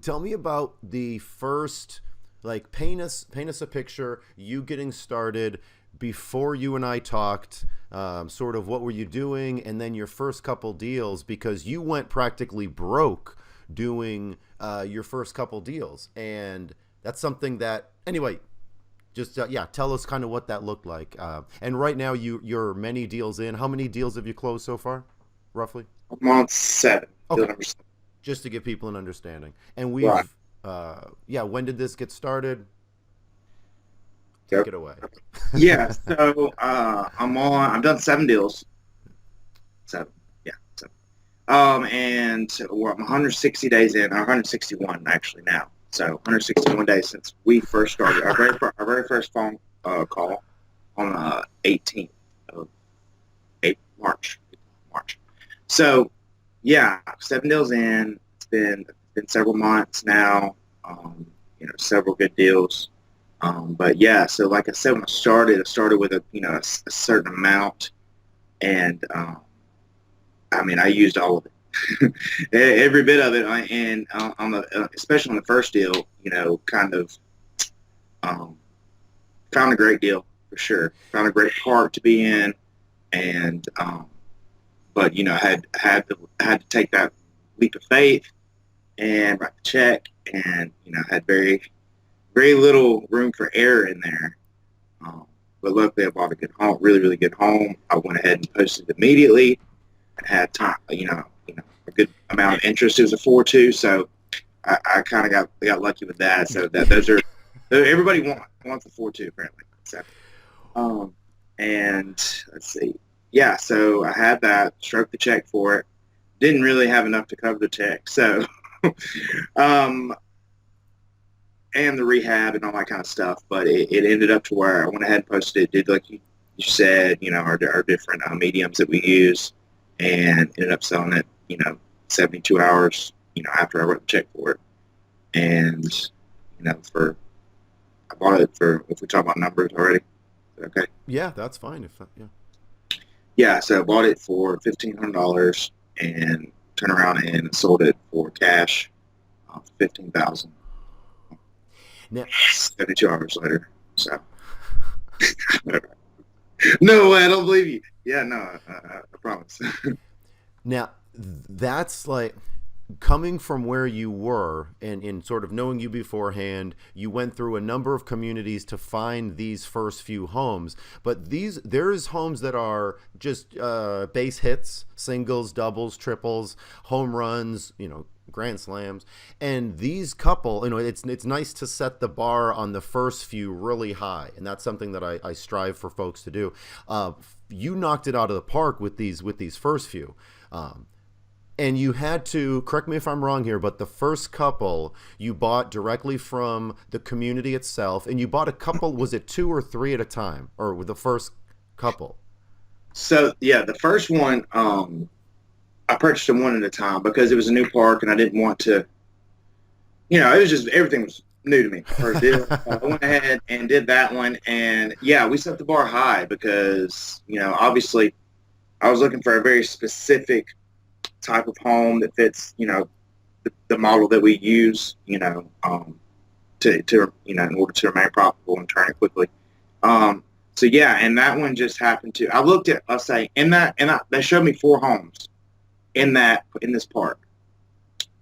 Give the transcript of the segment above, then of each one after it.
tell me about the first, like, paint us a picture. You getting started before you and I talked. Sort of what were you doing, and then your first couple deals, because you went practically broke doing your first couple deals, and that's something that anyway. Just yeah, tell us kind of what that looked like. And right now, you're many deals in. How many deals have you closed so far, roughly? I'm on seven. Deal Okay, number seven. just to give people an understanding. And Right. yeah, when did this get started? Take Yep. it away. Yeah. So I've done seven deals. Seven. Yeah. Seven. And we're 160 days in, or 161 actually now. So 161 days since we first started our very first phone call on the 18th of April, March. March. So yeah, seven deals in. It's been several months now. Several good deals. But yeah, so like I said, when I started with a certain amount, and I mean, I used all of it, every bit of it, and on the especially on the first deal, kind of um, found a great deal for sure. Found a great park to be in, and but had to take that leap of faith and write the check, and had very little room for error in there. Um, but luckily, I bought a good home, really, really good home. I went ahead and posted immediately. I had time, a good amount of interest. It was a 4-2, so I kind of got lucky with that. So that those are everybody wants a 4-2 apparently. So um, and let's see, yeah. So I had that, stroked the check for it. Didn't really have enough to cover the check, so um, and the rehab and all that kind of stuff. But it ended up to where I went ahead and posted it, did like you said, our different mediums that we use, and ended up selling it, 72 hours, after I wrote the check for it. And, for, I bought it for, if we talk about numbers already, okay. Yeah, that's fine. If yeah. Yeah, so I bought it for $1,500 and turned around and sold it for cash, 15,000. Now, 72 hours later. So, no way, I don't believe you. Yeah, no, I promise. now that's like coming from where you were, and in sort of knowing you beforehand, you went through a number of communities to find these first few homes. But there's homes that are just base hits, singles, doubles, triples, home runs, grand slams. And these couple, it's nice to set the bar on the first few really high, and that's something that I strive for folks to do. You knocked it out of the park with these first few. And you had to, correct me if I'm wrong here, but the first couple you bought directly from the community itself, and you bought a couple, was it two or three at a time, or with the first couple? So, yeah, the first one, I purchased them one at a time because it was a new park and I didn't want to, it was just everything was new to me. First deal, I went ahead and did that one, and yeah, we set the bar high because obviously I was looking for a very specific type of home that fits the model that we use to in order to remain profitable and turn it quickly. So yeah, and that one just happened to. I looked at, I'll say, they showed me four homes in this park,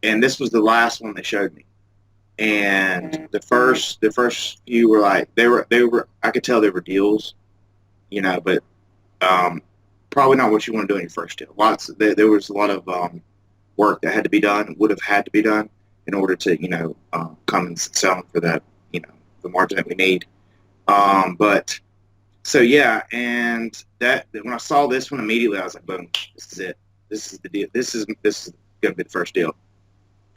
and this was the last one they showed me. And the first few were like they were I could tell they were deals, but um, probably not what you want to do in your first deal. There was a lot of work that had to be done, would have had to be done in order to come and sell them for that the margin that we need. But so yeah, and that when I saw this one immediately, I was like, boom, this is it. This is the deal. This is going to be the first deal.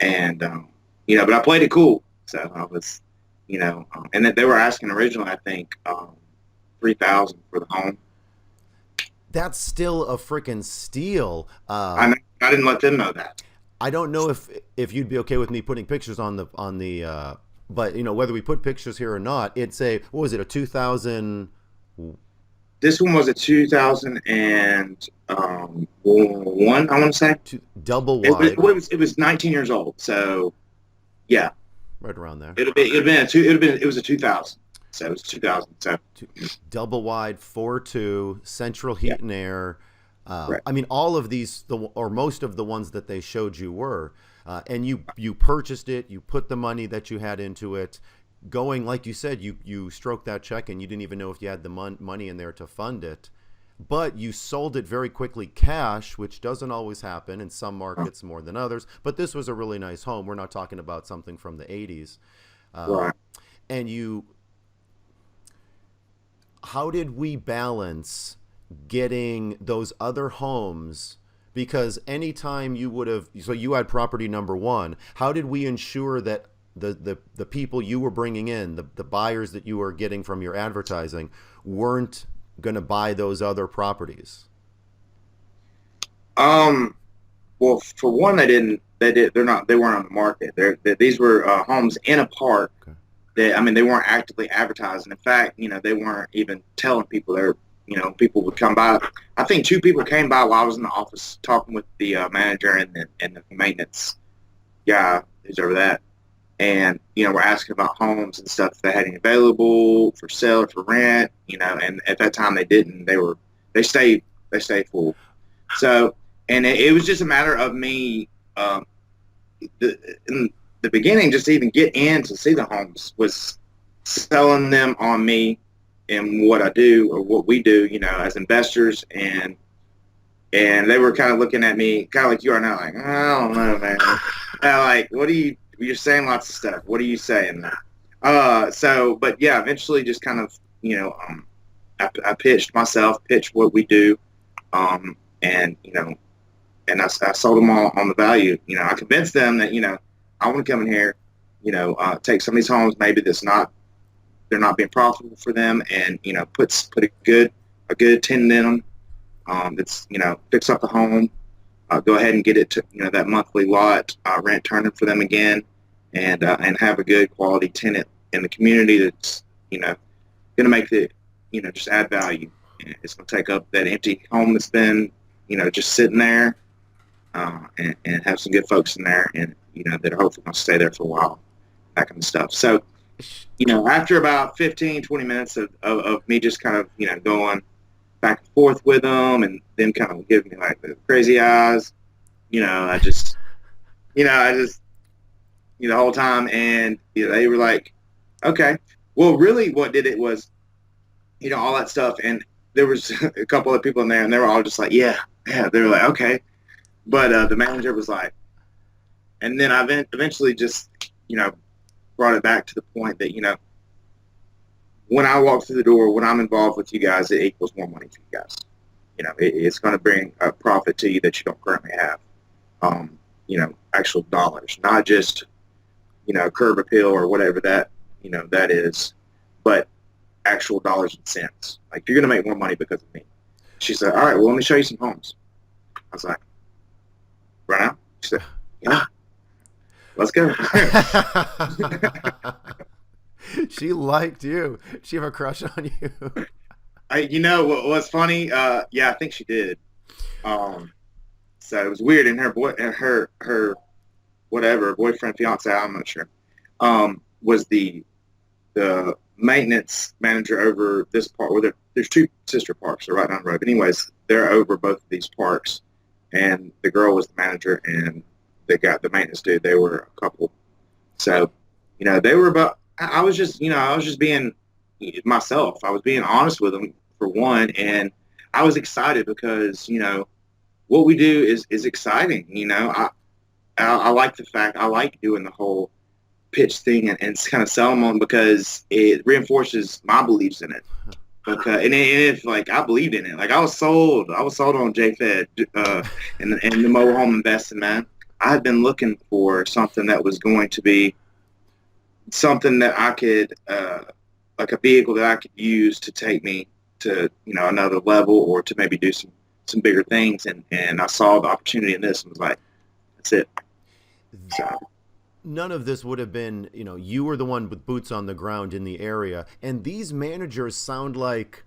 And but I played it cool. So I was, and then they were asking originally, I think, 3,000 for the home. That's still a freaking steal. I didn't let them know that. I don't know if you'd be okay with me putting pictures on the but whether we put pictures here or not, it's a what was it, a 2000 This one was a 2001, I want to say. double It wide. was 19 years old. So Yeah, right around there. it was a 2000. So it was 2000. So Double wide, 4.2, central yeah, heat and air. right. I mean, all of these, or most of the ones that they showed you were, and you purchased it. You put the money that you had into it. Going like you said, you stroked that check and you didn't even know if you had the money in there to fund it. But you sold it very quickly cash, which doesn't always happen in some markets more than others. But this was a really nice home. We're not talking about something from the 80s. Right. And how did we balance getting those other homes? Because anytime you would have, so you had property number one, how did we ensure that the people you were bringing in, the buyers that you were getting from your advertising, weren't going to buy those other properties? Um. Well, for one, they didn't. They did. They're not. They weren't on the market. These were homes in a park. Okay. That I mean, they weren't actively advertising. In fact, they weren't even telling people. People would come by. I think two people came by while I was in the office talking with the manager and the maintenance guy who's over that. And we're asking about homes and stuff if they had any available for sale or for rent. And at that time they didn't. They stayed full. So, and it was just a matter of me, in the beginning, just to even get in to see the homes was selling them on me and what I do or what we do, as investors. And they were kind of looking at me, kind of like you are now, like, I don't know, man. Like, you're saying lots of stuff. What are you saying? But yeah, eventually just kind of, I pitched what we do. And and I sold them all on the value. I convinced them that I want to come in here, take some of these homes maybe they're not being profitable for them, and put a good tenant in them. That's fix up the home, go ahead and get it to that monthly lot rent turning for them again, and have a good quality tenant in the community that's going to make just add value. It's going to take up that empty home that's been just sitting there, and have some good folks in there, and that are hopefully going to stay there for a while, that kind of stuff. So, after about 15, 20 minutes of me just kind of going back and forth with them, and them kind of giving me like the crazy eyes, I just the whole time, and they were like, okay. Well, really, what did it was, all that stuff, and there was a couple of people in there, and they were all just like, yeah, yeah. They were like, okay. But the manager was like, and then I eventually just, brought it back to the point that, when I walk through the door, when I'm involved with you guys, it equals more money for you guys. It's going to bring a profit to you that you don't currently have. Actual dollars, not just, curb appeal or whatever that is, but actual dollars and cents. Like, you're going to make more money because of me. She said, all right, well, let me show you some homes. I was like, right now? She said, yeah, let's go. She liked you. She have a crush on you. What's funny? Yeah, I think she did. So it was weird. And her whatever boyfriend, fiance, I'm not sure, was the maintenance manager over this park. Where there's two sister parks, so right down the road. But anyways, they're over both of these parks, and the girl was the manager, and they got the maintenance dude. They were a couple. So, they were about. I was just being myself. I was being honest with them for one, and I was excited because what we do is exciting. I like the fact I like doing the whole pitch thing and kind of sell them on because it reinforces my beliefs in it. Because and if like I believed in it, like I was sold on JFed and the mobile home investing, man. I had been looking for something that was going to be something that I could like a vehicle that I could use to take me to another level or to maybe do some bigger things, and I saw the opportunity in this and was like, that's it. So None of this would have been, you were the one with boots on the ground in the area. And these managers sound like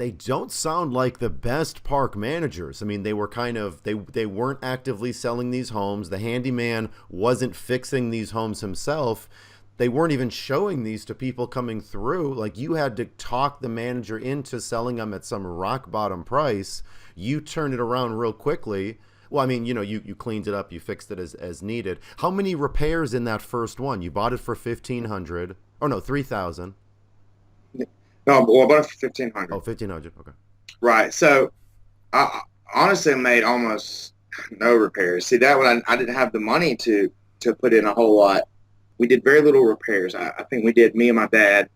they don't sound like the best park managers. I mean, they were kind of they weren't actively selling these homes. The handyman wasn't fixing these homes himself. They weren't even showing these to people coming through. Like, you had to talk the manager into selling them at some rock bottom price. You turned it around real quickly. Well, I mean, you cleaned it up, you fixed it as needed. How many repairs in that first one? You bought it for 1,500. Oh no, 3,000. No, well, I bought it for 1,500. Oh, 1,500. Okay. Right. So I honestly made almost no repairs. See, that one I didn't have the money to put in a whole lot. We did very little repairs. I think we did, me and my dad,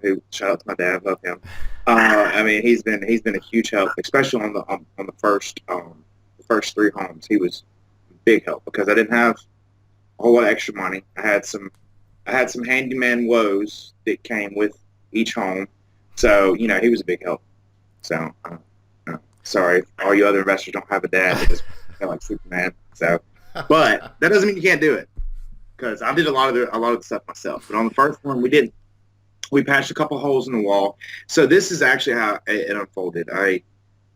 who, shout out to my dad, love him. I mean, he's been a huge help, especially on the first three homes. He was a big help because I didn't have a whole lot of extra money. I had some handyman woes that came with each home, so he was a big help. So sorry, all you other investors don't have a dad that is like Superman. So, but that doesn't mean you can't do it, because I did a lot of the stuff myself. But on the first one, we patched a couple holes in the wall. So this is actually how it unfolded. I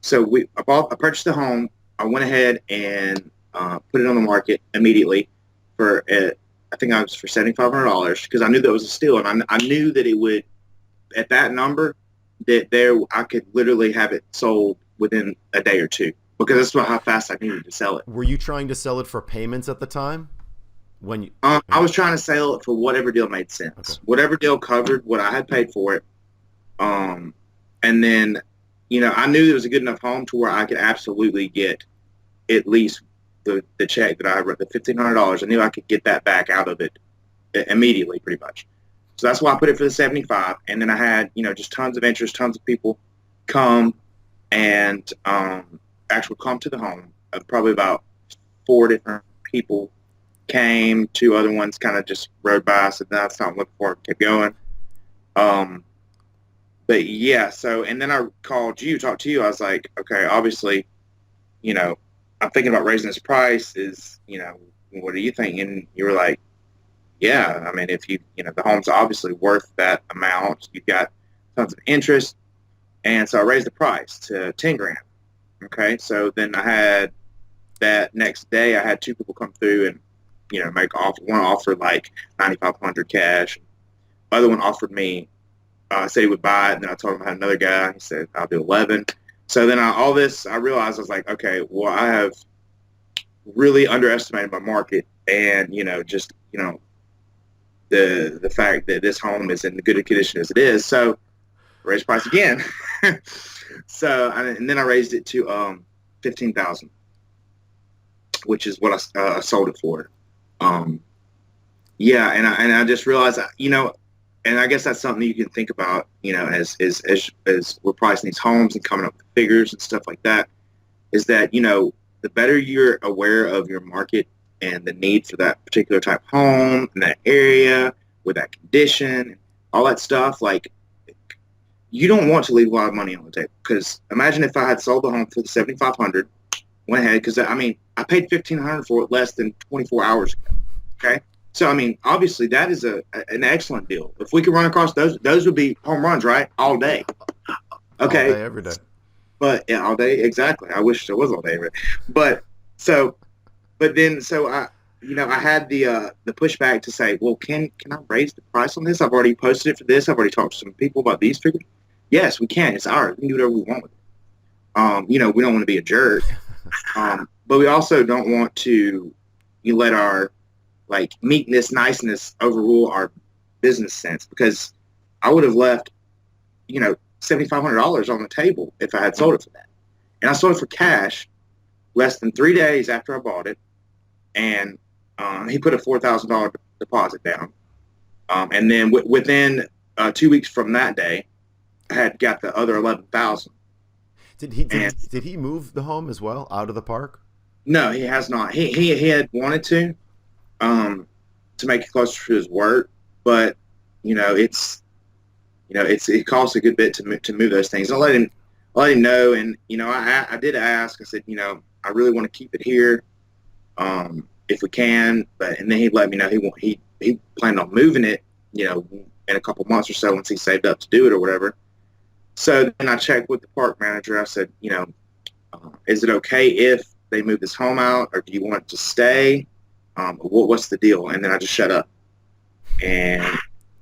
purchased the home. I went ahead and put it on the market immediately for I think I was for $7,500, because I knew that was a steal, and I knew that it would, at that number, that I could literally have it sold within a day or two, because that's how fast I needed to sell it. Were you trying to sell it for payments at the time? I was trying to sell it for whatever deal made sense, okay. Whatever deal covered what I had paid for it, and then I knew it was a good enough home to where I could absolutely get at least the check that I wrote, the $1,500. I knew I could get that back out of it immediately, pretty much. So that's why I put it for the 75. And then I had just tons of interest, tons of people come and actually come to the home. Probably about 4 different people came. 2 other ones kind of just rode by. I said, no, that's not what I'm looking for. Kept going. But yeah, so, and then I called you, talked to you. I was like, okay, obviously, I'm thinking about raising this price. What do you think? And you were like, yeah, I mean, if the home's obviously worth that amount. You've got tons of interest. And so I raised the price to 10 grand. Okay. So then I had that next day, I had 2 people come through and, make offer. One offered like 9,500 cash. The other one offered me, said he would buy it. And then I told him I had another guy. He said, I'll do 11. So then I realized, I was like, okay, well, I have really underestimated my market, and, the fact that this home is in good condition as it is. So raise the price again. And then I raised it to 15,000, which is what I sold it for. Yeah, and I just realized, and I guess that's something you can think about, as we're pricing these homes and coming up with figures and stuff like that, is that, the better you're aware of your market and the need for that particular type of home in that area with that condition, all that stuff, like, you don't want to leave a lot of money on the table. Because imagine if I had sold the home for the 7,500, went ahead, because I paid 1,500 for it less than 24 hours ago. Okay. So, obviously that is an excellent deal. If we could run across those would be home runs, right? All day. Okay. All day, every day. But yeah, all day. Exactly. I wish there was all day. But then I had the pushback to say, well, can I raise the price on this? I've already posted it for this. I've already talked to some people about these figures. Yes, we can. It's ours. We can do whatever we want with it. We don't want to be a jerk. But we also don't want to let our meekness, niceness overrule our business sense, because I would have left, $7,500 on the table if I had sold it for that. And I sold it for cash less than 3 days after I bought it. And he put a $4,000 deposit down. And then within 2 weeks from that day, I had got the other 11,000. Did he move the home as well out of the park? No, he has not. He had wanted to make it closer to his work, but it costs a good bit to move those things. I'll let him know, and I did ask. I said, I really want to keep it here, if we can. And then he let me know he planned on moving it, in a couple months or so once he saved up to do it or whatever. So then I checked with the park manager. I said, is it okay if they move this home out, or do you want it to stay? What's the deal? And then I just shut up. And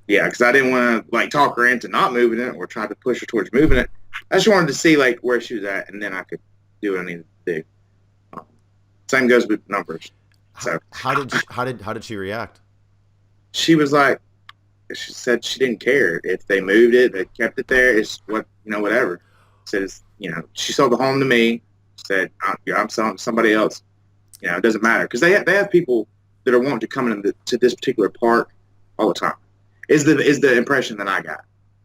yeah, because I didn't want to like talk her into not moving it or try to push her towards moving it. I just wanted to see like where she was at, and then I could do what I needed to do. Um, Same goes with numbers. So How did she react? she was like, she said she didn't care if they moved it, they kept it there. It's whatever. Said she sold the home to me. Said I'm selling to somebody else. It doesn't matter because they have people that are wanting to come to this particular park all the time. Is the impression that I got,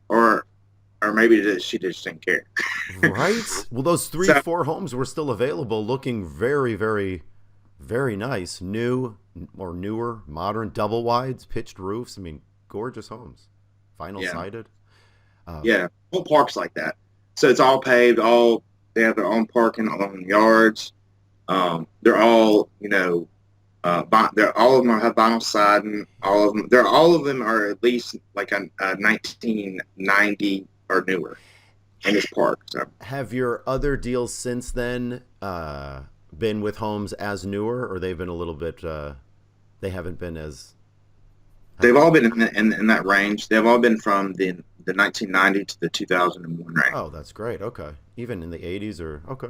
or maybe she just didn't care. Right. Well, those three, So 4 homes were still available, looking very, very, very nice, new or newer, modern, double wides, pitched roofs. I mean, gorgeous homes, vinyl yeah, sided. yeah, whole parks like that. So it's all paved. All they have their own parking, own yards. They're all they're all of them have vinyl siding. All of them are at least like a 1990 or newer in this park. So Have your other deals since then been with homes as newer, or they've been a little bit? They haven't been as. they've all been in that range. They've all been from the 1990 to the 2001 range. Oh, that's great. Okay, even in the '80s or okay,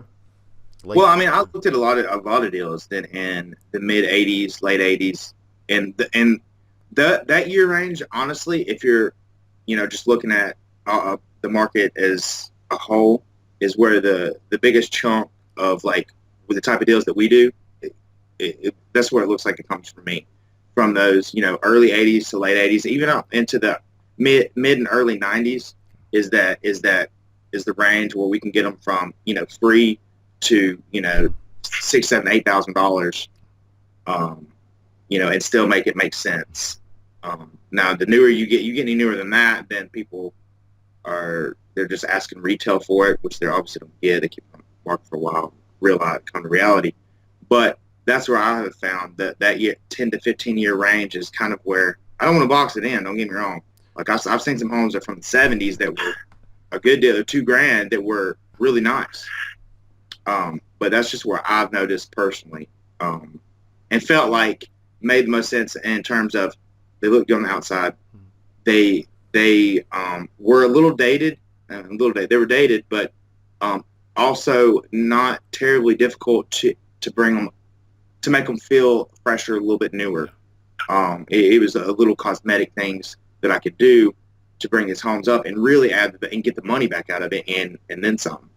late. Well, I mean, I looked at a lot of deals then in the mid '80s, late '80s, and that year range. Honestly, if you're just looking at the market as a whole, is where the biggest chunk of like with the type of deals that we do. That's where it looks like it comes from me, from those early '80s to late '80s, even up into the mid and early '90s. Is the range where we can get them from free to six, seven, $8,000, and still make it make sense. Now, the newer you get any newer than that, then people they're just asking retail for it, which they obviously don't get. They keep it on the market for a while, come to reality. But that's where I have found that year 10 to 15 year range is kind of where I don't want to box it in. Don't get me wrong. Like I've seen some homes that from the '70s that were a good deal, $2,000 that were really nice. But that's just where I've noticed personally, and felt like made the most sense in terms of they looked good on the outside. They were a little dated, They were dated, but also not terribly difficult to bring them to make them feel fresher, a little bit newer. It was a little cosmetic things that I could do to bring his homes up and really add and get the money back out of it and then some.